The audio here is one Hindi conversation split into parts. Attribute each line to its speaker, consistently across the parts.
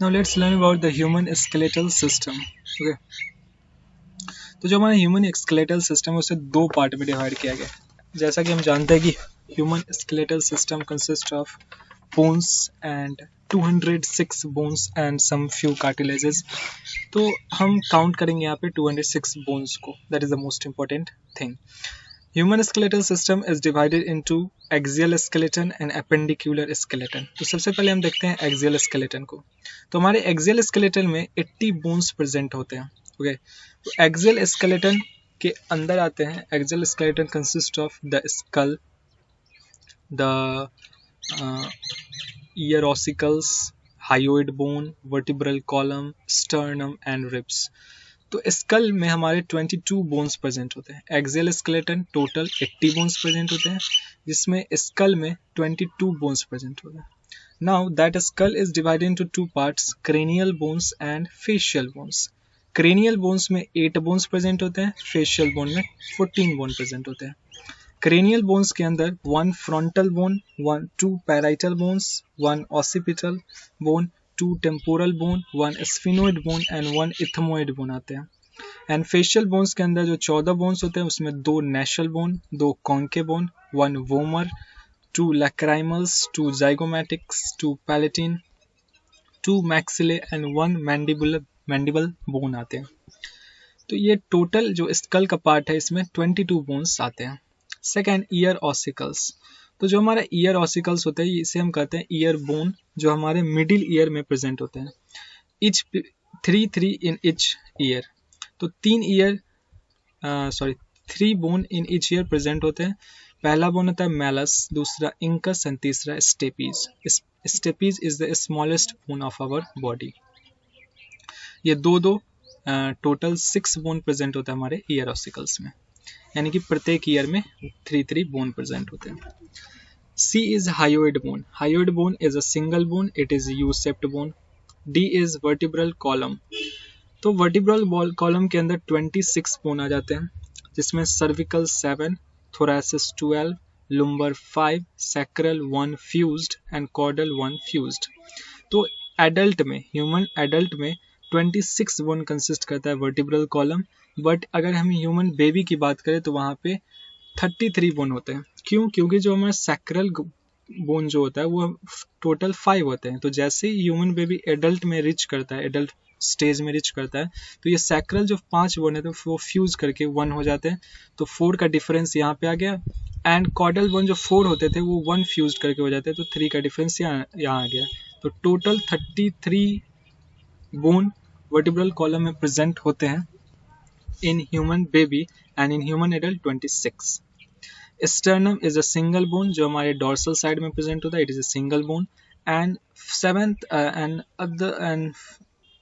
Speaker 1: Now let's learn about the human skeletal system. Okay. तो जो हमारा ह्यूमन स्केलेटल सिस्टम है उसे दो पार्ट में डिवाइड किया गया है। जैसा कि हम जानते हैं कि human skeletal system consist of bones and 206 bones and some few cartilages. तो हम काउंट करेंगे यहाँ पे 206 बोन्स को। That is the most important thing. Human skeletal system is divided into axial skeleton and appendicular skeleton। तो सबसे पहले हम देखते हैं axial skeleton को। तो हमारे axial skeleton में 80 bones present होते हैं। ओके, तो axial skeleton के अंदर आते हैं। axial skeleton consist of the skull, the ear ossicles, hyoid bone, vertebral column, sternum and ribs। तो स्कल में हमारे 22 बोन्स प्रेजेंट होते हैं। Axial skeleton total 80 bones present होते हैं, जिसमें स्कल में 22 बोन्स प्रेजेंट होते हैं। Now that skull is divided into two parts, cranial bones and facial bones. Cranial bones में 8 बोन्स प्रेजेंट होते हैं, फेशियल बोन में 14 बोन प्रेजेंट होते हैं। क्रेनियल बोन्स के अंदर 1 frontal bone, 2 parietal bones, 1 occipital bone, 2 temporal bone, 1 sphenoid bone and 1 ethmoid bone आते हैं। एंड फेशियल बोन्स के अंदर जो 14 बोन्स होते हैं उसमें 2 nasal bone, 2 conchae bone, 1 vomer, 2 lacrimals, 2 zygomatics, 2 palatine, 2 maxillae and 1 mandible bone आते हैं। तो ये टोटल जो स्कल का पार्ट है इसमें 22 बोन्स आते हैं। Second, ear ossicles. तो जो हमारा ईयर ऑसिकल्स होता है इसे हम कहते हैं ईयर बोन, जो हमारे मिडिल ईयर में प्रेजेंट होते हैं। Each 3 in each ear. तो 3 bone in each ear present होते हैं। पहला बोन होता है मैलस, दूसरा इंकस एंड तीसरा stapes. Stapes is the smallest bone of our body. ये दो टोटल 6 बोन प्रेजेंट होता है हमारे ईयर ऑसिकल्स में, यानी कि प्रत्येक ईयर में 3 बोन प्रेजेंट होते हैं। C is hyoid bone. Hyoid bone is a single bone. It is U-shaped bone. D is vertebral column. तो वर्टिब्रल कॉलम के अंदर 26 बोन आ जाते हैं, जिसमें cervical 7, thoracic 12, lumbar 5, sacral 1 fused and caudal 1 fused. तो एडल्ट में, ह्यूमन एडल्ट में 26 बोन कंसिस्ट करता है वर्टिब्रल कॉलम, बट अगर हम ह्यूमन बेबी की बात करें तो वहाँ पे 33 बोन होते हैं। क्यों? क्योंकि जो हमारा सैक्रल बोन जो होता है वो टोटल 5 होते हैं। तो जैसे ही ह्यूमन बेबी एडल्ट में रिच करता है, एडल्ट स्टेज में रिच करता है, तो ये सैक्रल जो 5 बोन है तो वो फ्यूज करके 1 हो जाते हैं। तो 4 का डिफरेंस यहाँ पे आ गया। एंड कॉर्डल बोन जो 4 होते थे वो 1 फ्यूज करके हो जाते हैं, तो 3 का डिफरेंस यहाँ आ गया। तो टोटल 33 बोन वर्टिब्रल कॉलम में प्रेजेंट होते हैं in human baby and in human adult 26. Sternum is a single bone जो हमारे dorsal side में present होता है, it is a single bone। and seventh and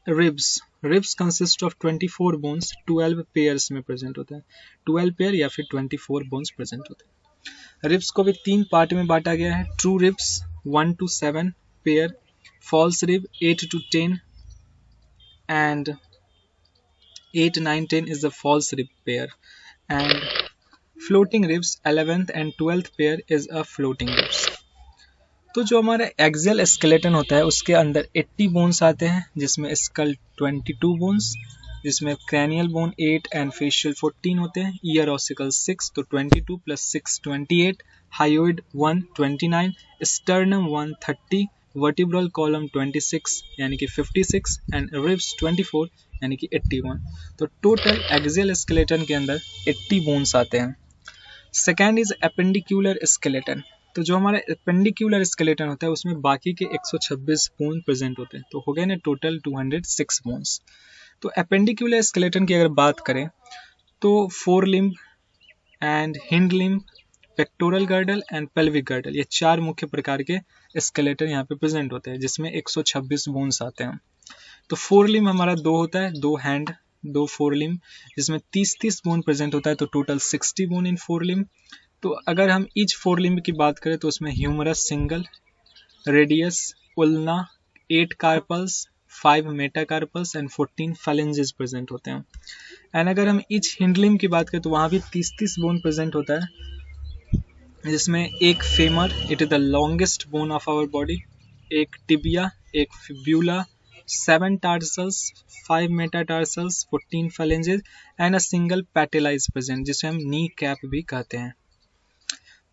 Speaker 1: ribs consist of 24 bones, 12 pairs में present होता है, 12 pair या फिर 24 bones present होते हैं। ribs को भी 3 पार्ट में बांटा गया है, true ribs 1 to 7 pair, false rib 8 to 10 and 8, 9, 10 is the false rib pair, and floating ribs 11th and 12th pair is a floating ribs। तो जो हमारा एक्सियल स्केलेटन होता है उसके अंदर 80 बोन्स आते हैं, जिसमें स्कल 22 बोन्स, जिसमें क्रैनियल बोन 8 एंड फेशियल 14 होते हैं, ईयर ऑसिकल 6, तो 22 plus 6 28, hyoid 1 29, sternum 1 30, vertebral column 26 यानी कि 56 एंड रिब्स 24 यानी कि 81। तो टोटल एक्सियल स्केलेटन के अंदर 80 बोन्स आते हैं। Second is appendicular skeleton. तो जो हमारा एपेंडिकुलर स्केलेटन होता है उसमें बाकी के 126 बोन प्रेजेंट होते हैं, तो हो गए ना टोटल 206 बोन्स। तो एपेंडिकुलर स्केलेटन की अगर बात करें तो 4 limb and hind limb, pectoral girdle and pelvic girdle, ये 4 मुख्य प्रकार के स्केलेटन यहाँ पे प्रेजेंट होते हैं, जिसमें 126 बोन्स आते हैं। तो 4 लिम्ब हमारा 2 होता है, 2 हैंड 2 4 लिम्ब, जिसमें 30 बोन प्रेजेंट होता है, तो टोटल 60 बोन इन 4 लिम्ब। तो अगर हम ईच 4 लिम्ब की बात करें तो उसमें humerus single, radius, ulna, 8 carpals, 5 metacarpals and 14 phalanges present होते हैं। एंड अगर हम ईच हिंड लिम्ब की बात करें तो वहाँ भी 30 बोन प्रेजेंट होता है, जिसमें एक femur, it is the longest bone of our body, एक टिबिया, एक fibula, 7 tarsals, 5 metatarsals, 14 phalanges and a single patella is present, जिसे हम नी कैप भी कहते हैं।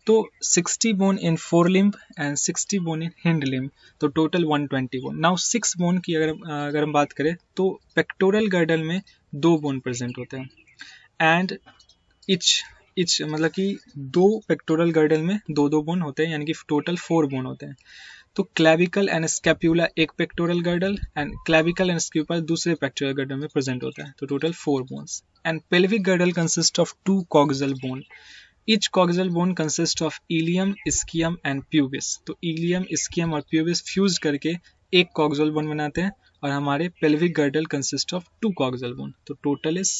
Speaker 1: तो 60 bone in four limb and 60 bone in hind limb, तो टोटल 120 बोन। नाउ 6 बोन की अगर हम बात करें तो पेक्टोरल गर्डल में 2 बोन प्रेजेंट होते हैं एंड इच मतलब कि 2 पेक्टोरल गर्डल में 2 बोन होते हैं, यानी कि टोटल 4 बोन होते हैं। तो क्लेविकल एंड स्कैप्यूला एक pectoral girdle and clavicle and scapula दूसरे पेक्टोरल गर्डल में प्रेजेंट होता है, तो total 4 bones. And pelvic girdle consist of 2 coxal bone, each coxal bone consist of ilium, ischium and pubis. तो इलियम, इस्कियम और प्यूबिस फ्यूज करके एक कॉक्सियल बोन बनाते हैं और हमारे pelvic girdle consist of 2 coxal bone, तो total is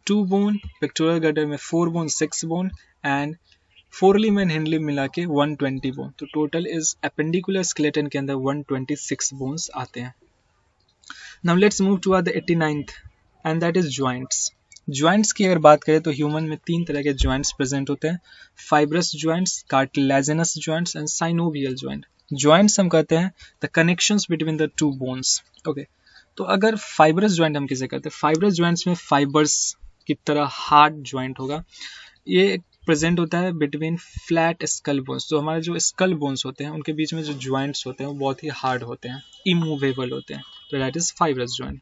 Speaker 1: 2 bone pectoral girdle में 4 bone 6 bone and four limb and hind limb मिला के 120 बोन, तो टोटल इज एपेंडिकुलर स्केलेटन के अंदर 126 बोन्स आते हैं। Now let's move to the 89th and that is joints. Joints की अगर बात करें तो ह्यूमन में 3 तरह के जॉइंट्स प्रेजेंट होते हैं, fibrous joints, cartilaginous joints and synovial joint. Joints हम कहते हैं the connections between the 2 bones. Okay, तो अगर फाइब्रस जॉइंट हम किसे कहते हैं, फाइब्रस जॉइंट्स में फाइबर्स की तरह हार्ड जॉइंट होगा, ये प्रेजेंट होता है बिटवीन फ्लैट स्कल बोन्स। तो हमारे जो स्कल बोन्स होते हैं उनके बीच में जो जॉइंट्स होते हैं वो बहुत ही हार्ड होते हैं, इमूवेबल होते हैं, तो दैट इज फाइब्रस जॉइंट।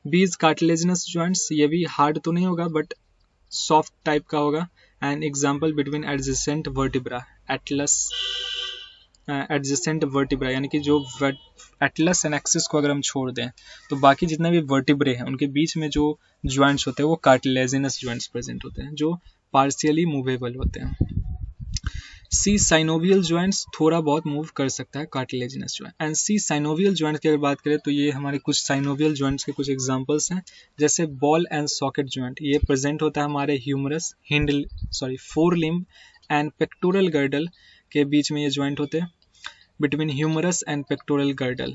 Speaker 1: बीज कार्टिलेजिनस जॉइंट्स, ये भी हार्ड तो नहीं होगा बट सॉफ्ट टाइप का होगा and example between adjacent vertebra, Atlas adjacent vertebra, यानी कि जो एटलस एंड एक्सिस को अगर हम छोड़ दें तो बाकी जितने भी वर्टिब्रे हैं उनके बीच में जो जॉइंट्स होते हैं वो कार्टिलेजिनस जॉइंट्स प्रेजेंट होते हैं जो पार्शियली मूवेबल होते हैं। सी साइनोवियल जॉइंट्स थोड़ा बहुत मूव कर सकता है cartilaginous joint. And C synovial joint की अगर बात करें तो ये हमारे कुछ साइनोवियल जॉइंट्स के कुछ एग्जांपल्स हैं, जैसे बॉल एंड सॉकेट जॉइंट, ये प्रेजेंट होता है हमारे humerus fore limb and pectoral girdle के बीच में ये जॉइंट होते हैं, between humerus and pectoral girdle.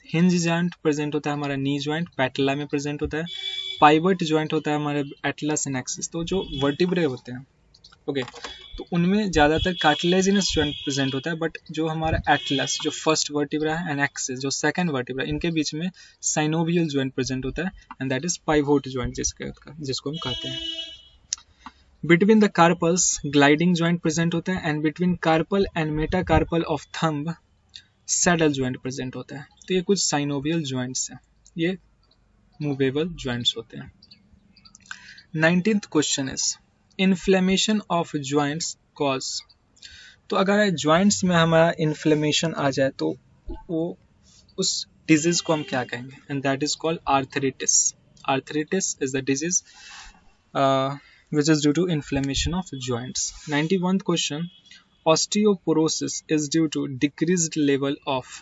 Speaker 1: Hinge joint present होता है हमारा नी जॉइंट, पैटेला में प्रेजेंट होता है। पाइवट जॉइंट होता है हमारे एटलस एंड एक्सिस। तो जो वर्टिब्रे होते हैं ओके, तो उनमें ज़्यादातर कार्टिलेजिनस जॉइंट प्रेजेंट होता है, बट जो हमारा एटलस जो फर्स्ट वर्टिब्रा है एंड एक्सिस जो सेकंड वर्टिब्रा, इनके बीच में साइनोवियल जॉइंट प्रेजेंट होता है and that is pivot joint जिसको हम कहते हैं। Between the carpals gliding joint present होता है and between carpal and metacarpal of thumb saddle joint present होता है। तो ये कुछ साइनोवियल जॉइंट्स हैं, ये मूवेबल जॉइंट्स होते हैं। 19th question is inflammation of joints cause. तो अगर जॉइंट्स में हमारा इन्फ्लेमेशन आ जाए तो वो उस डिजीज को हम क्या कहेंगे, and that is called arthritis. Arthritis is the disease which is due to inflammation of joints. 91th question, osteoporosis is due to decreased level of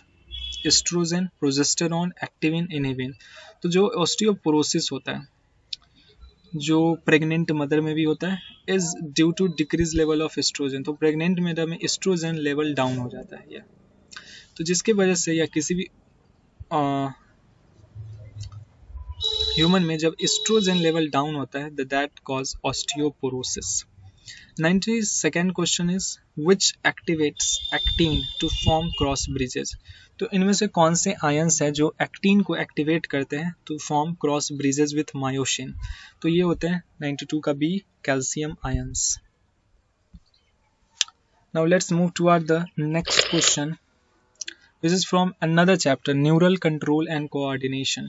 Speaker 1: estrogen, progesterone, activin, inhibin। तो जो osteoporosis होता है जो प्रेग्नेंट मदर में भी होता है, is due to decrease level of estrogen. तो प्रेग्नेंट मदर में एस्ट्रोजन लेवल डाउन हो जाता है या तो जिसकी वजह से या किसी भी ह्यूमन में जब एस्ट्रोजन लेवल डाउन होता है that cause osteoporosis. 92nd question is which activates actin to form cross bridges. तो इनमें से कौन से आयंस है जो एक्टिन को एक्टिवेट करते हैं to form cross bridges with myosin. तो ये होते हैं 92 का B, calcium ions. Now let's move toward the next question which is from another chapter, neural control and coordination.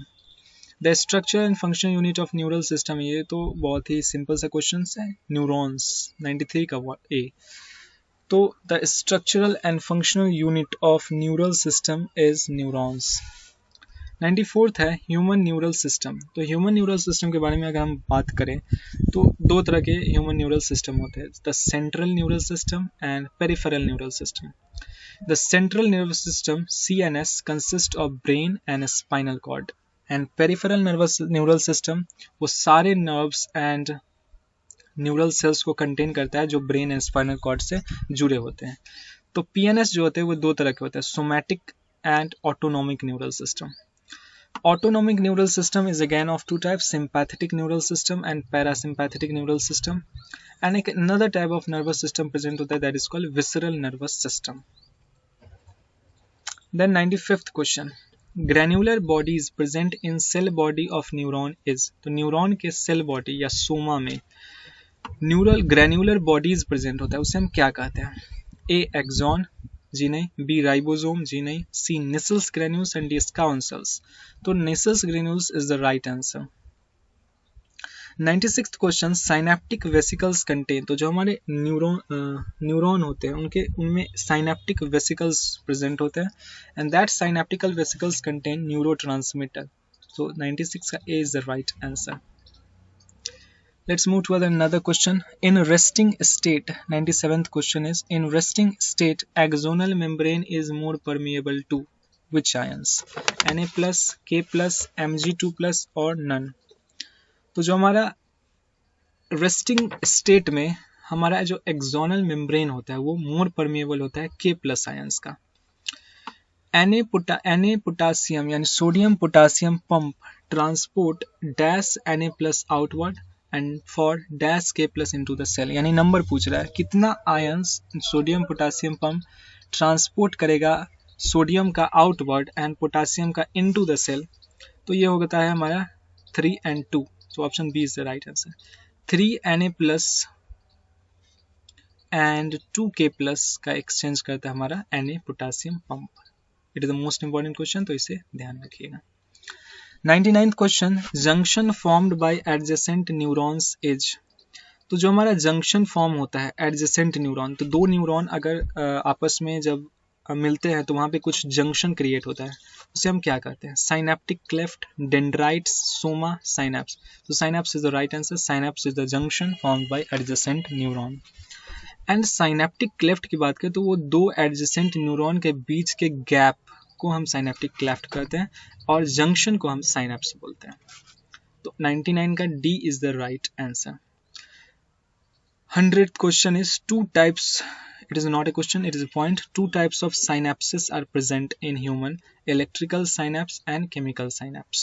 Speaker 1: The structure and function unit of neural system, ये तो बहुत ही सिंपल सा क्वेश्चन है, न्यूरॉन्स 93 का ए। तो the structural and functional unit of neural system is neurons. 94th है ह्यूमन न्यूरल सिस्टम। तो ह्यूमन न्यूरल सिस्टम के बारे में अगर हम बात करें तो 2 तरह के ह्यूमन न्यूरल सिस्टम होते हैं, the central neural system and peripheral neural system. The central nervous system CNS consists of brain and spinal cord, and peripheral neural system वो सारे nerves and neural cells को contain करता है जो brain and spinal cord से जुड़े होते हैं। तो PNS जो होते हैं वो 2 तरह के होते हैं, somatic and autonomic neural system. Autonomic neural system is again of 2 types, sympathetic neural system and parasympathetic neural system. And another type of nervous system present होता है that is called visceral nervous system. Then 95th question, granular bodies present in cell body of neuron is. तो न्यूरॉन के सेल बॉडी या सोमा में न्यूरल ग्रेन्युलर बॉडीज प्रेजेंट होता है, उसे हम क्या कहते हैं? ए एक्सॉन, जी नहीं, बी राइबोसोम, जी नहीं, C Nissl's granules and D Schwann cells. तो Nissl's granules is the right answer. 96th question, synaptic vesicles contain. तो जो हमारे न्यूरॉन होते हैं उनके उनमें साइनेप्टिक वेसिकल्स प्रेजेंट होते हैं and that synaptical vesicles contain neurotransmitter. So 96 का A is the right answer. Let's move to another question. In resting state, 97th question is, in resting state, axonal membrane is more permeable to which ions? Na+, K+, Mg2+ और none. तो जो हमारा रेस्टिंग स्टेट में हमारा जो एक्सोनल मेम्ब्रेन होता है वो मोर परमिएबल होता है K+ आयंस का। Na पोटासियम यानी sodium potassium pump transport dash Na+ outward and for dash K+ into the cell. यानी नंबर पूछ रहा है कितना ions sodium potassium pump transport करेगा सोडियम का आउटवर्ड एंड पोटासियम का इनटू द सेल। तो ये होता है हमारा 3 and 2। So option B is the right answer. 3 Na+ and 2 K+ का एक्सचेंज करता है हमारा Na potassium pump. It is the most important question, तो इसे ध्यान रखिएगा। 99th question, junction formed by adjacent neurons is. तो जो हमारा जंक्शन फॉर्म होता है एडजेसेंट न्यूरॉन, तो दो न्यूरॉन अगर आपस में जब मिलते हैं तो वहाँ पे कुछ जंक्शन क्रिएट होता है, उसे हम क्या कहते हैं? Synaptic cleft, dendrites, soma, synapse. तो synapse is the right answer. Synapse is the junction formed by adjacent neuron. And synaptic cleft की बात करें तो वो दो एडजेसेंट न्यूरॉन के बीच के गैप को हम साइनेप्टिक क्लेफ्ट कहते हैं और जंक्शन को हम साइनेप्स बोलते हैं। तो 99 का D is the right answer. 100th question is two types. It is not a question, it is a point. Two types of synapses are present in human: electrical synapse and chemical synapse.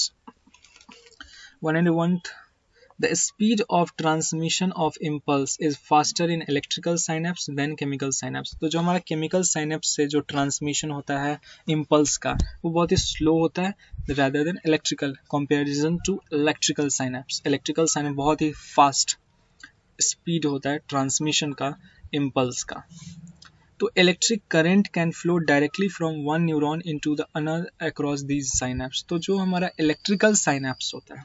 Speaker 1: 101. The speed of transmission of impulse is faster in electrical synapse than chemical synapse. तो जो हमारा chemical synapse से जो transmission होता है impulse का वो बहुत ही slow होता है rather than electrical comparison to electrical synapse. Electrical synapse बहुत ही fast स्पीड होता है ट्रांसमिशन का इम्पल्स का। तो electric current can flow directly from one neuron into the another across these synapse. तो जो हमारा इलेक्ट्रिकल साइनेप्स होता है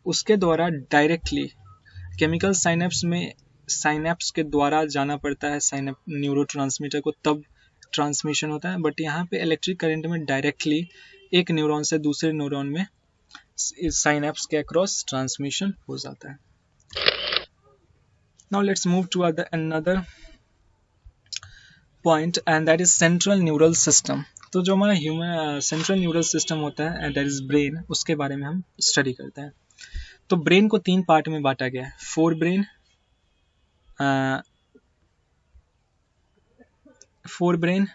Speaker 1: उसके द्वारा डायरेक्टली, केमिकल साइनेप्स में साइनेप्स के द्वारा जाना पड़ता है न्यूरोट्रांसमीटर को, तब ट्रांसमिशन होता है। बट यहाँ पे इलेक्ट्रिक करंट में डायरेक्टली एक न्यूरॉन से दूसरे न्यूरॉन में साइनेप्स के अक्रॉस ट्रांसमिशन हो जाता है। Now let's move to another point, and that is central neural system. तो जो हमारा ह्यूमन सेंट्रल न्यूरल सिस्टम होता है that is brain, उसके बारे में हम स्टडी करते हैं। तो ब्रेन को 3 पार्ट में बांटा गया है: fore brain,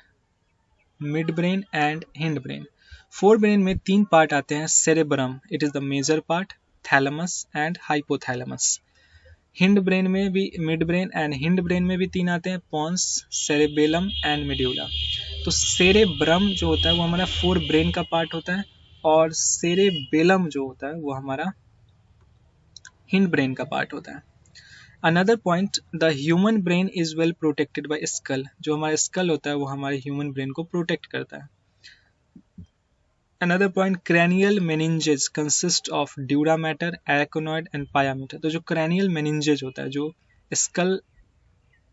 Speaker 1: mid brain and hind brain. Fore brain में 3 पार्ट आते हैं: cerebrum, it is the major part, thalamus and hypothalamus. Hind brain में भी, mid brain and hind brain में भी 3 आते हैं: पॉन्स, सेरेबेलम एंड मेड्यूला। तो सेरेब्रम जो होता है वो हमारा फोर ब्रेन का पार्ट होता है और सेरेबेलम जो होता है वो हमारा हिंड ब्रेन का पार्ट होता है। Another point, the human brain is well protected by skull. जो हमारा स्कल होता है वो हमारे ह्यूमन ब्रेन को प्रोटेक्ट करता है। Another point, cranial meninges consist of dura mater, arachnoid and pia mater. तो जो cranial meninges होता है, जो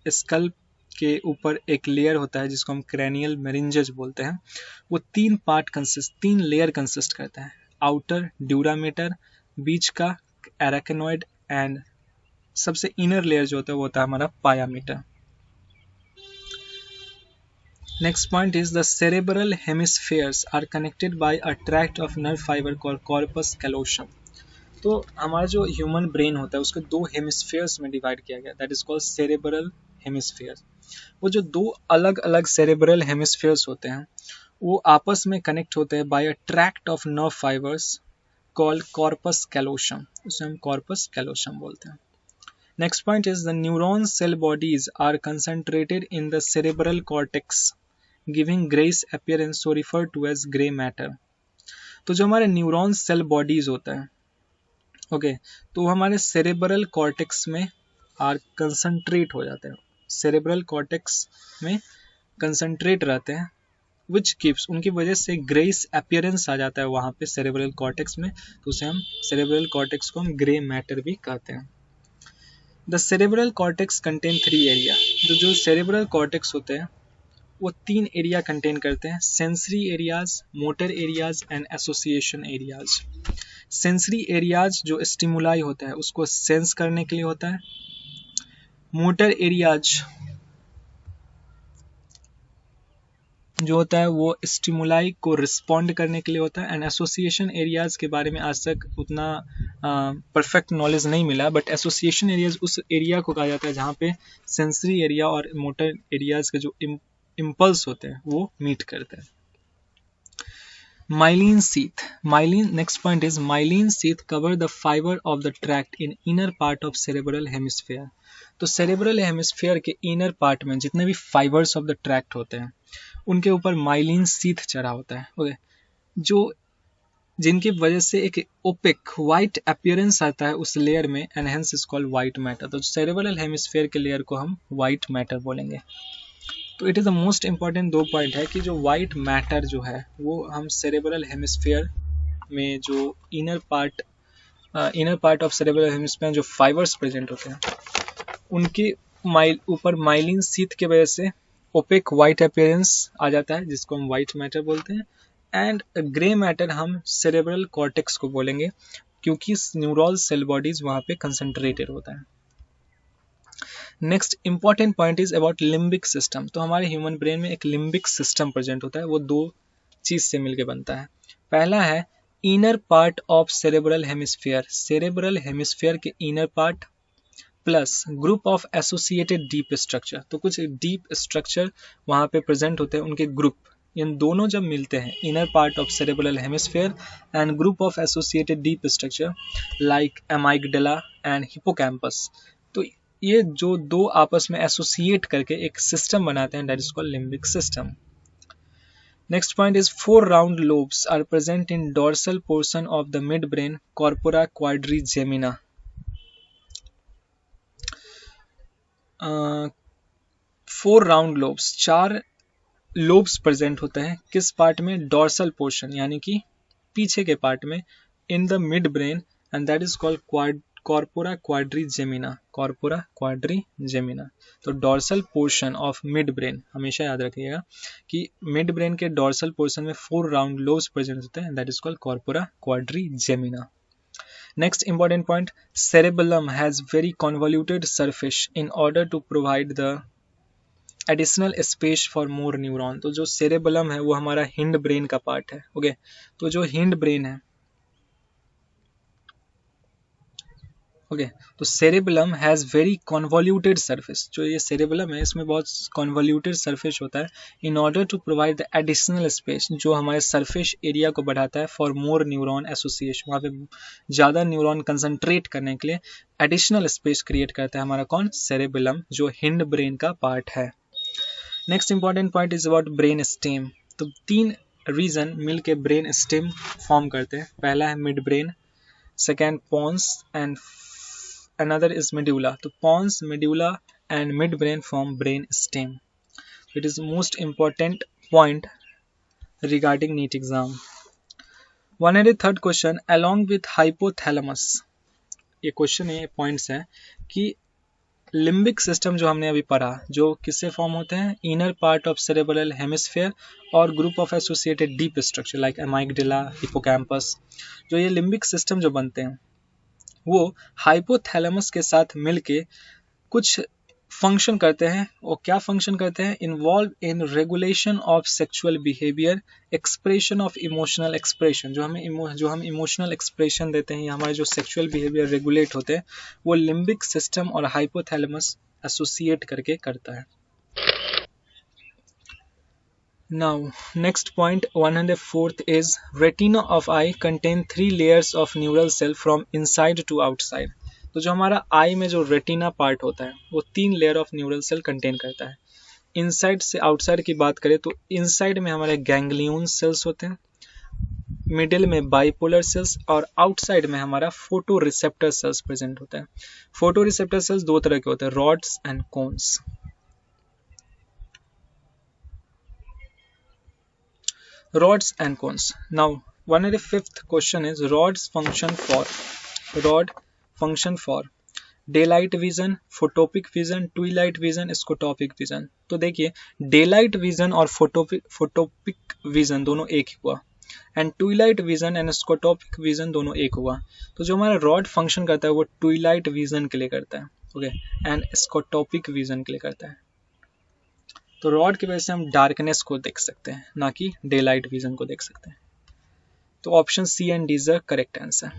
Speaker 1: स्कल के ऊपर एक लेयर होता है जिसको हम cranial meninges बोलते हैं, वो 3 लेयर कंसिस्ट करता है: आउटर ड्यूरा मेटर, बीच का arachnoid एंड सबसे इनर लेयर जो होता है वो होता है हमारा पाया metre. Next point is the cerebral hemispheres are connected by a tract of nerve fiber called corpus callosum. तो हमारा जो ह्यूमन ब्रेन होता है उसको 2 हेमिस्फेयर्स में डिवाइड किया गया, that is called cerebral hemisphere. वो जो 2 अलग अलग सेरेब्रल हेमिस्फेयर्स होते हैं वो आपस में कनेक्ट होते हैं by a tract of nerve fibres called corpus callosum, उसे हम कॉर्पस कैलोशम बोलते हैं। Next point is the neuron cell bodies are concentrated in the cerebral cortex giving grace appearance so refer to as grey matter. तो जो हमारे न्यूरॉन सेल बॉडीज होता है, ओके, तो हमारे सेरेब्रल कॉर्टेक्स में आर कंसंट्रेट हो जाते हैं, सेरेब्रल कॉर्टेक्स में कंसंट्रेट रहते हैं, विच गिव्स, उनकी वजह से ग्रेस अपीयरेंस आ जाता है वहाँ पे सेरेब्रल कॉर्टेक्स में, तो उसे हम सेरेब्रल कॉर्टेक्स को हम ग्रे मैटर भी कहते हैं। The cerebral cortex contain 3 area, जो सेरेब्रल कॉर्टेक्स होते हैं वो 3 एरिया कंटेन करते हैं, sensory areas, motor areas and association areas. Sensory areas जो स्टिमुलाई होता है उसको सेंस करने के लिए होता है, मोटर एरियाज जो होता है वो स्टिमुलाई को रिस्पॉन्ड करने के लिए होता है, एंड एसोसिएशन एरियाज के बारे में आज तक उतना परफेक्ट नॉलेज नहीं मिला, बट एसोसिएशन एरियाज उस एरिया को कहा जाता है जहाँ पे सेंसरी एरिया और मोटर एरियाज के जो इम्पल्स होते हैं वो मीट करते हैं। Myelin sheath. Next point is myelin sheath cover the fiber of the tract in inner part of cerebral hemisphere. तो cerebral hemisphere के inner part में जितने भी fibers of the tract होते हैं उनके ऊपर myelin sheath चढ़ा होता है, ओके, जो जिनकी वजह से एक ओपेक वाइट अपीयरेंस आता है उस लेयर में, and hence is called white matter. तो सेरेब्रल हेमिस्फीयर के लेयर को हम वाइट मैटर बोलेंगे। तो it is the most important 2 point है कि जो वाइट मैटर जो है वो हम सेरेब्रल हेमिस्फीयर में जो inner part of cerebral hemisphere जो फाइबर्स प्रेजेंट होते हैं उनके ऊपर माइलिन शीथ की वजह से ओपेक वाइट अपीयरेंस आ जाता है जिसको हम वाइट मैटर बोलते हैं, एंड ग्रे मैटर हम सेरेब्रल कॉर्टेक्स को बोलेंगे क्योंकि न्यूरल सेल बॉडीज वहाँ पे कंसंट्रेटेड होता है। Next important point is about limbic system. तो हमारे ह्यूमन ब्रेन में एक लिम्बिक सिस्टम प्रेजेंट होता है, वो 2 चीज से मिलकर बनता है। पहला है inner part of cerebral hemisphere, cerebral hemisphere के inner part plus group of associated deep structure. तो कुछ डीप स्ट्रक्चर वहाँ पे प्रेजेंट होते हैं, उनके ग्रुप, इन दोनों जब मिलते हैं inner part of cerebral hemisphere and group of associated deep structure like amygdala and hippocampus, तो ये जो 2 आपस में एसोसिएट करके एक सिस्टम बनाते हैं, that is called limbic system. Next point is 4 round lobes are present in dorsal portion of the mid brain corpora quadrigemina. 4 round lobes, 4 lobes present होते हैं किस पार्ट में, डोर्सल पोर्शन यानी कि पीछे के पार्ट में, in the mid brain, and that is called corpora quadrigemina, corpora quadrigemina. तो dorsal portion of midbrain, हमेशा याद रखिएगा कि मिड ब्रेन के डोर्सल पोर्शन में 4 राउंड लोब्स प्रेजेंट होते हैं, that is called corpora quadrigemina. Next important point, cerebellum has very convoluted surface in order to provide the additional space for more neuron। तो जो cerebellum है वो हमारा हिंड ब्रेन का पार्ट है, ओके, तो जो हिंड ब्रेन है, ओके, तो cerebellum has very convoluted surface, जो ये सेरेबलम है इसमें बहुत कॉन्वोल्यूटेड सरफेस होता है in order to provide the additional space, जो हमारे सरफेस एरिया को बढ़ाता है फॉर मोर न्यूरॉन एसोसिएशन, वहाँ पे ज़्यादा न्यूरॉन कंसंट्रेट करने के लिए एडिशनल स्पेस क्रिएट करता है हमारा कौन, सेरेबलम, जो हिंड ब्रेन का पार्ट है। Next important point is about brain stem. तो 3 रीजन मिल के ब्रेन स्टेम फॉर्म करते हैं, पहला है mid brain, second pons and another is medulla। तो pons, medulla and midbrain form brain stem। It is most important point regarding NEET exam। 103rd question, along with hypothalamus, ये क्वेश्चन है, ये पॉइंट्स है कि लिम्बिक सिस्टम जो हमने अभी पढ़ा जो किससे फॉर्म होते हैं, inner part of cerebral hemisphere और group of associated deep structure like amygdala, hippocampus, जो ये लिम्बिक सिस्टम जो बनते हैं वो हाइपोथैलेमस के साथ मिलके कुछ फंक्शन करते हैं। और क्या फंक्शन करते हैं, involve in regulation of sexual behaviour, expression of emotional expression, जो हम इमोशनल एक्सप्रेशन देते हैं, हमारे जो सेक्सुअल बिहेवियर रेगुलेट होते हैं वो लिम्बिक सिस्टम और हाइपोथैलेमस एसोसिएट करके करता है। Now next point 104th is retina of eye contain 3 layers of neural cell from inside to outside। तो जो हमारा आई में जो रेटिना पार्ट होता है वो 3 layer of neural cell contain करता है। इनसाइड से आउटसाइड की बात करें तो इनसाइड में हमारे गैंग्लियन सेल्स होते हैं, मिडिल में बाइपोलर सेल्स और आउटसाइड में हमारा फोटो रिसेप्टर सेल्स प्रेजेंट होता है। फोटो रिसेप्टर सेल्स दो तरह के होते हैं, rods and cones. Rods and cones. Now, 105th question is rod function for daylight vision, photopic vision, twilight vision, scotopic vision। तो देखिए daylight vision और photopic vision दोनों एक ही हुआ, and Twilight vision and scotopic vision दोनों एक हुआ। तो जो हमारा रॉड फंक्शन करता है वो ट्विलाइट विजन के लिए करता है, ओके, एंड स्कोटोपिक विजन के लिए करता है। तो रॉड की वजह से हम डार्कनेस को देख सकते हैं, ना कि डे लाइट विजन को देख सकते हैं। तो option C and D is the correct answer.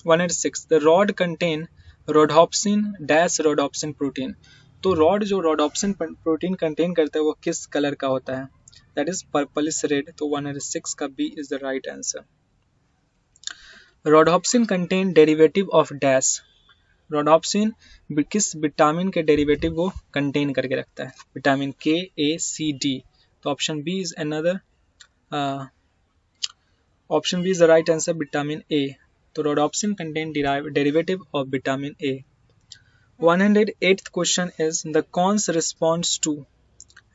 Speaker 1: 106 the rod contain rhodopsin dash rhodopsin protein. तो रॉड जो रोडोप्सिन प्रोटीन कंटेन करता है वो किस कलर का होता है, दैट इज पर्पलिश रेड। तो 106 का B is the right answer. Rhodopsin contain derivative of dash. Rhodopsin किस विटामिन के डेरिवेटिव को कंटेन करके रखता है, vitamin K, A, C, D. तो option B is another, option B is the right answer, vitamin A. तो rhodopsin contain derivative of vitamin A. 108th question is the cones response to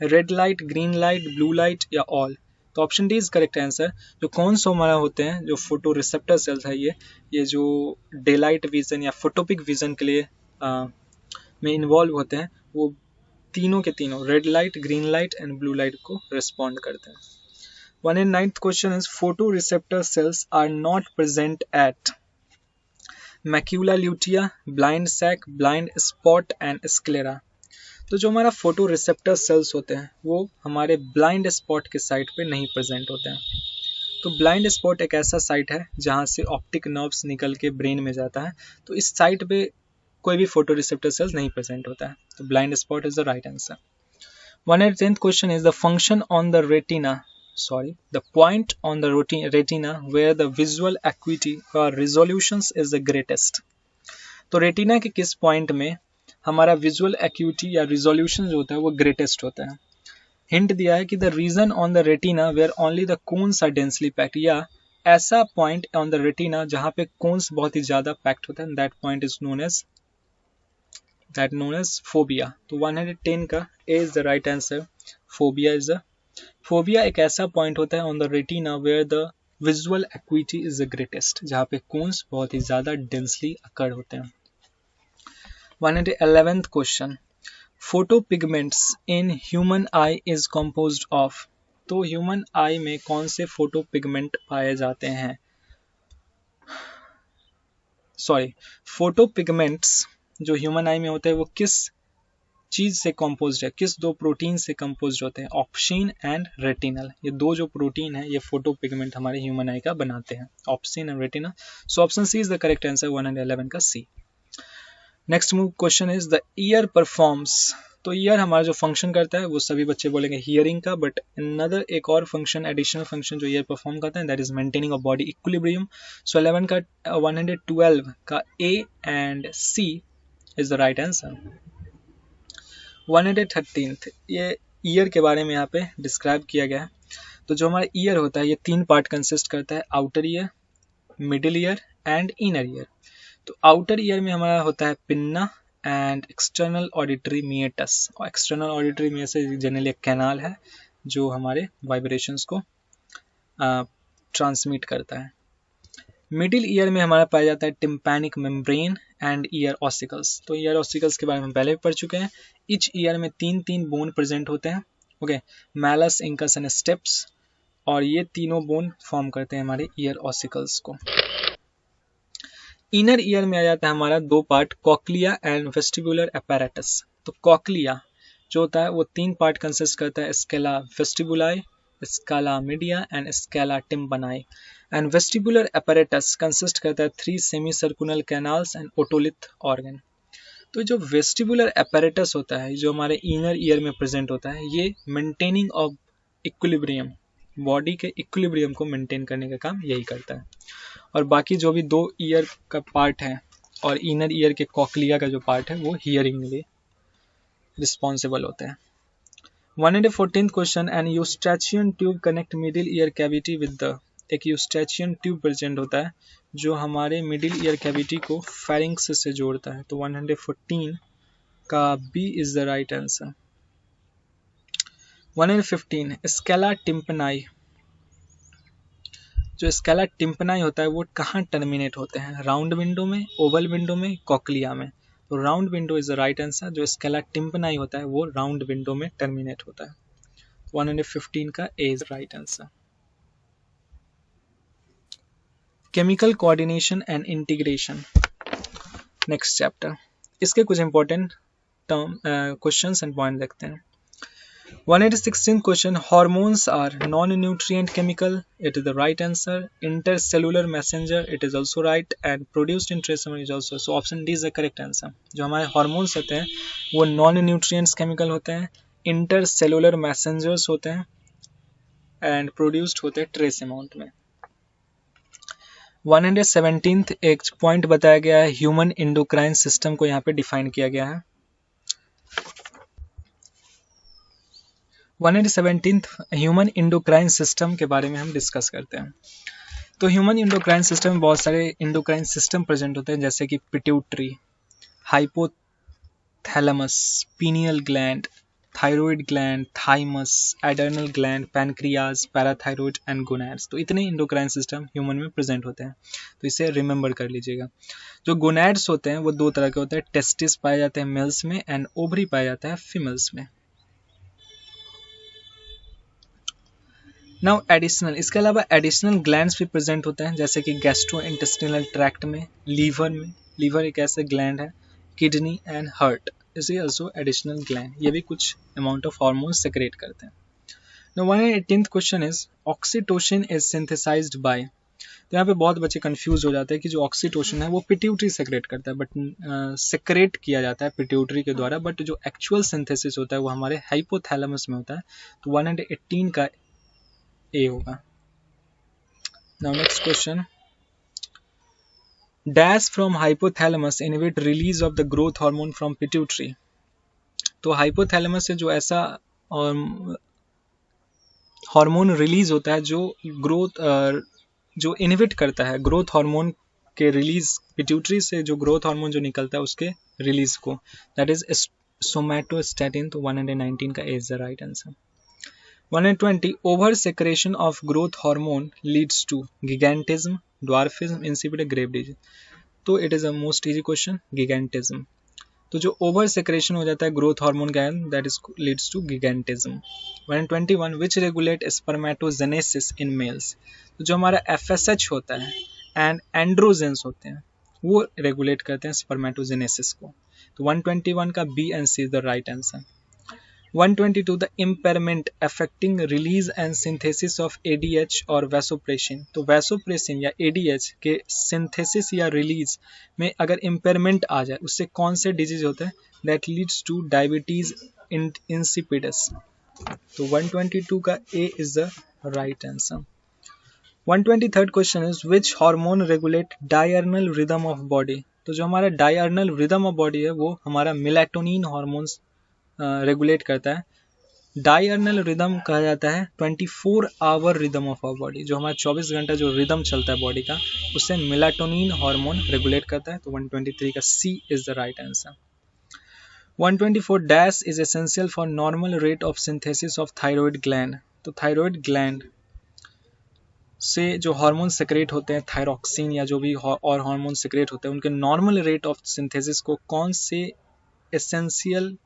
Speaker 1: red light, green light, blue light या ऑल। तो option D is correct answer. जो कौन सो हमारा होते हैं, जो फोटो रिसेप्टर सेल्स है ये जो डे लाइट विजन या फोटोपिक विजन के लिए में इन्वॉल्व होते हैं, वो तीनों के तीनों red light, green light and blue light को रिस्पॉन्ड करते हैं। 109th question is photo receptor cells are not present at macula lutea, blind sac, blind spot and sclera. तो जो हमारा फोटो रिसेप्टर सेल्स होते हैं वो हमारे ब्लाइंड स्पॉट के साइट पे नहीं प्रेजेंट होते हैं। तो ब्लाइंड स्पॉट एक ऐसा साइट है जहाँ से ऑप्टिक नर्व्स निकल के ब्रेन में जाता है, तो इस साइट पे कोई भी फोटो रिसेप्टर सेल्स नहीं प्रेजेंट होता है। तो blind spot is the right answer. 110th question is the function on the retina, the point on the retina where the visual acuity or resolutions is the greatest। तो रेटिना के किस पॉइंट में हमारा विजुअल एक्यूटी या रिजोल्यूशन जो होता है वो ग्रेटेस्ट होता है। हिंट दिया है कि the region on the retina where only the cones are densely packed, या ऐसा पॉइंट ऑन द रेटिना जहाँ पे कोन्स बहुत ही ज्यादा पैक्ड होता है, that point is known as fovea. तो 110 का A is the right answer. Fovea एक ऐसा पॉइंट होता है on the retina where the visual acuity is the greatest, जहाँ पे कोन्स बहुत ही ज्यादा डेंसली अकर्ड होते हैं। 111th question, photopigments in human eye is composed of. तो ह्यूमन आई में कौन से फोटोपिगमेंट पाए जाते हैं, फोटोपिगमेंट्स जो ह्यूमन आई में होते हैं वो किस चीज से कंपोज्ड है, किस दो प्रोटीन से कंपोज्ड होते हैं, ऑप्सिन एंड रेटिनल। ये दो जो प्रोटीन है ये फोटोपिगमेंट हमारे ह्यूमन आई का बनाते हैं, opsin and retinal. So option C is the correct answer, 111 का C. Next question is the ear performs. तो ईयर हमारा जो फंक्शन करता है वो सभी बच्चे बोलेंगे हियरिंग का, बट अनदर एक और फंक्शन, एडिशनल फंक्शन जो ईयर परफॉर्म करता है that is maintaining of body equilibrium. So 11 का 112 का A and C is the right answer. 113th, ये ईयर के बारे में यहाँ पे डिस्क्राइब किया गया है। तो जो हमारा ईयर होता है ये तीन पार्ट कंसिस्ट करता है, outer ear, middle ear and inner ear. तो आउटर ईयर में हमारा होता है pinna and external auditory meatus. और एक्सटर्नल ऑडिटरी मिएटस जनरली एक कैनाल है जो हमारे वाइब्रेशंस को ट्रांसमिट करता है। मिडिल ईयर में हमारा पाया जाता है tympanic membrane and ear ossicles. तो ईयर ऑसिकल्स के बारे में पहले भी पढ़ चुके हैं। ईच ईयर में तीन बोन प्रेजेंट होते हैं, okay, malleus, incus and stapes, और ये तीनों बोन फॉर्म करते हैं हमारे ईयर ऑसिकल्स को। इनर ईयर में आ जाता है हमारा दो part, cochlea and vestibular apparatus. तो कॉक्लिया जो होता है वो तीन पार्ट कंसिस्ट करता है, scala vestibuli, scala media and scala tympani. And vestibular apparatus consist करता है 3 semicircular canals and otolith organ. तो जो वेस्टिबुलर अपैरेटस होता है जो हमारे इनर ईयर में प्रेजेंट होता है, ये मेंटेनिंग ऑफ इक्विलिब्रियम, बॉडी के इक्विलिब्रियम को मेंटेन करने का काम यही करता है। और बाकी जो भी दो ईयर का पार्ट है और इनर ईयर के कॉक्लिया का जो पार्ट है वो हियरिंग के लिए रिस्पॉन्सिबल होता है। 114th question, an eustachian tube connect middle ear cavity with the, एक यूस्ट्रेचियन ट्यूब प्रेजेंट होता है जो हमारे मिडिल ईयर कैविटी को फेरिंक्स से जोड़ता है, तो 114 का B is the right answer. 115 scala tympani, जो स्केला टिम्पनाई होता है वो कहाँ टर्मिनेट होते हैं, राउंड विंडो में, ओवल विंडो में, कॉकलिया में, तो round window is the right answer. जो स्केला टिम्पनाई होता है वो राउंड विंडो में टर्मिनेट होता है, 115 का A is right answer. Chemical coordination and integration, next chapter, इसके कुछ important term questions and point देखते हैं। 116th question, hormones are non-nutrient chemical, it is the right answer. Intercellular messenger, it is also right, and produced in tracer is also, so option D is the correct answer. जो हमारे hormones होते हैं वो non-nutrients chemical होते हैं, intercellular messengers होते हैं, and produced होते हैं trace amount में। 117th एक पॉइंट बताया गया है, ह्यूमन इंडोक्राइन सिस्टम को यहाँ पे डिफाइन किया गया है। 117th ह्यूमन इंडोक्राइन सिस्टम के बारे में हम डिस्कस करते हैं। तो ह्यूमन इंडोक्राइन सिस्टम में बहुत सारे इंडोक्राइन सिस्टम प्रेजेंट होते हैं, जैसे कि pituitary, hypothalamus, pineal gland, thyroid gland, thymus, adrenal gland, pancreas, parathyroid and gonads. तो इतने इंडोक्राइन सिस्टम ह्यूमन में प्रेजेंट होते हैं, तो इसे रिमेंबर कर लीजिएगा। जो गोनैड्स होते हैं वो दो तरह के होते हैं, टेस्टिस पाए जाते हैं मेल्स में एंड ओवरी पाया जाता है फीमेल्स में। नाउ एडिशनल, इसके अलावा एडिशनल ग्लैंड्स भी प्रेजेंट होते हैं, जैसे कि गैस्ट्रो इंटेस्टिनल ट्रैक्ट में, लीवर में, लीवर एक ऐसे ग्लैंड है, kidney and heart is also additional gland, ये भी कुछ अमाउंट ऑफ हार्मोन सेक्रेट करते हैं। Now 118th question is oxytocin is synthesized by, तो यहाँ पे बहुत बच्चे कंफ्यूज हो जाते हैं कि जो ऑक्सीटोसिन है वो पिट्यूटरी सेक्रेट करता है, बट सेक्रेट किया जाता है पिट्यूटरी के द्वारा, बट जो एक्चुअल सिंथेसिस होता है वो हमारे हाइपोथैलेमस में होता है, तो 118 का ए होगा। Now next question, dash from hypothalamus inhibit release of the growth hormone from pituitary, तो हाइपोथैलेमस से जो ऐसा हार्मोन रिलीज होता है जो ग्रोथ जो इनहिबिट करता है ग्रोथ हार्मोन के रिलीज, पिट्यूटरी से जो ग्रोथ हार्मोन जो निकलता है उसके रिलीज को, दैट इज सोमैटोस्टैटिन, तो 119 का A is the right answer. 120 over secretion of growth hormone leads to gigantism, dwarfism, insipid, grave disease, तो it is a most easy question, gigantism. तो जो ओवर सेक्रेशन हो जाता है ग्रोथ हार्मोन का that is leads to gigantism. 121 which regulate spermatogenesis in males, तो जो हमारा FSH होता है एंड एंड्रोजेंस होते हैं वो रेगुलेट करते हैं स्पर्मेटोजेनेसिस को, तो 121 का B and C is the right answer. 122 the impairment affecting release and synthesis of ADH और वैसोप्रेसिन, तो वैसोप्रेसिन या ADH के सिंथेसिस या रिलीज में अगर इम्पेयरमेंट आ जाए उससे कौन से डिजीज होते हैं, that leads to diabetes insipidus, तो 122 का A is the right answer. 123rd question is which hormone regulate diurnal rhythm of body, तो जो हमारा डायर्नल रिदम ऑफ बॉडी है वो हमारा मेलाटोनिन हार्मोन्स रेगुलेट करता है। डायर्नल रिदम कहा जाता है 24 hour rhythm of our body, जो हमारा 24 घंटा जो रिदम चलता है बॉडी का उसे मेलाटोनिन हार्मोन रेगुलेट करता है, तो 123 का C is the right answer. 124 dash is essential for normal rate of synthesis of thyroid gland, तो थायराइड ग्लैंड से जो हार्मोन सेक्रेट होते हैं थायरॉक्सिन या जो भी और हार्मोन सेक्रेट होते हैं उनके नॉर्मल रेट ऑफ सिंथेसिस को कौन से एसेंशियल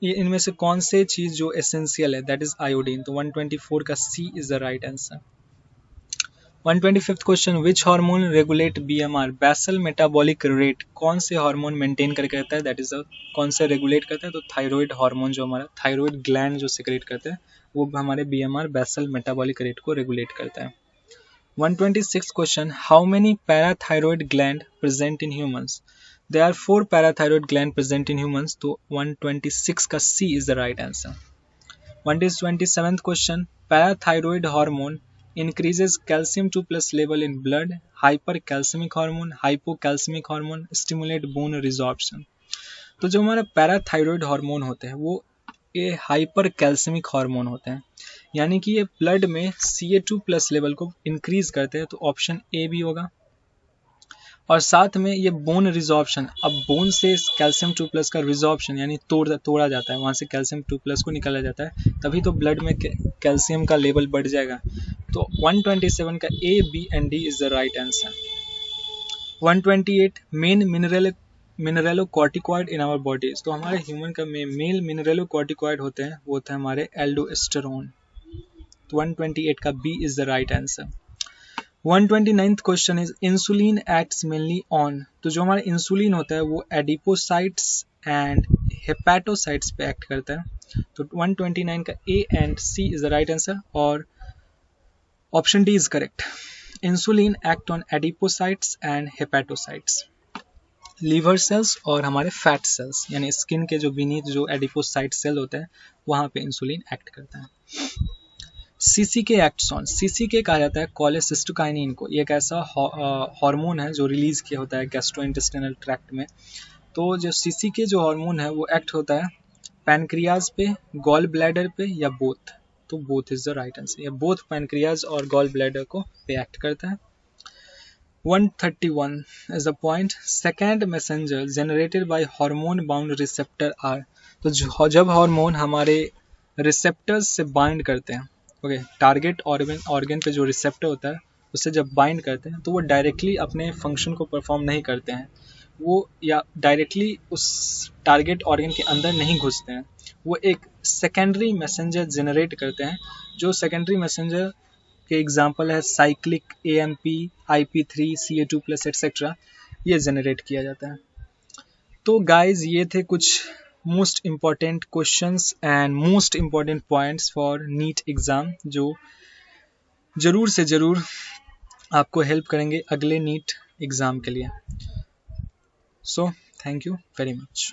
Speaker 1: ये इनमें से कौन से चीज जो एसेंशियल है, दैट इज आयोडीन, तो 124 का C is the right answer. 125th question, which hormone regulate BMR, basal metabolic rate, कौन से हार्मोन मेंटेन करके रहता है, दैट इज कौन से रेगुलेट करता है, तो थायराइड हार्मोन जो हमारा थायराइड ग्लैंड जो सेक्रेट करते हैं वो हमारे BMR बेसल मेटाबॉलिक रेट को रेगुलेट करता है। 126th question, how many parathyroid gland present in humans, there are 4 parathyroid gland present in humans, तो 126 का C is the right answer। 127th question, parathyroid hormone increases calcium 2 plus level in blood, hypercalcemic hormone, hypocalcemic hormone, stimulate bone resorption। तो जो हमारा पैराथायरॉयड हार्मोन होते हैं वो ये हाइपर कैल्सिमिक हार्मोन होते हैं, यानी कि ये ब्लड में Ca2 प्लस लेवल को इंक्रीज करते हैं, तो ऑप्शन ए भी होगा। और साथ में ये बोन रिजॉर्प्शन, अब बोन से कैल्शियम 2 प्लस का रिजॉर्प्शन यानी तोड़ा जाता है, वहाँ से कैल्शियम 2 प्लस को निकाला जाता है, तभी तो ब्लड में कैल्शियम का लेवल बढ़ जाएगा। तो 127 का A B and D is the right answer. 128 main mineralocorticoid in our bodies, तो हमारे ह्यूमन का मेल मिनरेलोकॉर्टिकॉइड होते हैं, वो होता है हमारे एल्डोस्टेरोन। तो 128 का B is the right answer. 129th question is insulin acts mainly on, तो जो हमारा इंसुलिन होता है वो एडिपोसाइट्स एंड हेपेटोसाइट्स पे एक्ट करता है। तो 129 का A and C is the right answer और option D is correct. Insulin act on adipocytes and hepatocytes, liver cells और हमारे फैट सेल्स यानी स्किन के जो बीनीथ जो एडिपोसाइट सेल होते हैं वहाँ पे इंसुलिन एक्ट करता है। सीसीके एक्ट्स ऑन, सीसीके कहा जाता है कोलेसिस्टोकाइनिन को, ये एक ऐसा हार्मोन है जो रिलीज किया होता है गैस्ट्रोइंटेस्टिनल ट्रैक्ट में। तो जो सीसीके जो हार्मोन है वो एक्ट होता है पैनक्रियाज पे, गॉल ब्लैडर पे या बोथ, तो both is the right answer, या बोथ पैनक्रियाज और गॉल ब्लैडर को पे एक्ट करता है। 131 is the point, second messenger generated by hormone bound receptor are, तो जब हार्मोन हमारे रिसेप्टर्स से बाइंड करते हैं, ओके, टारगेट ऑर्गन पे जो रिसेप्टर होता है उससे जब बाइंड करते हैं तो वो डायरेक्टली अपने फंक्शन को परफॉर्म नहीं करते हैं, वो या डायरेक्टली उस टारगेट ऑर्गन के अंदर नहीं घुसते हैं, वो एक सेकेंडरी मैसेंजर जनरेट करते हैं। जो सेकेंडरी मैसेंजर के एग्जाम्पल है cyclic AMP, IP3, Ca2 plus etcetera, ये जनरेट किया जाता है। तो गाइज ये थे कुछ most important questions and most important points for NEET exam, जो ज़रूर से ज़रूर आपको हेल्प करेंगे अगले नीट एग्ज़ाम के लिए। So thank you very much.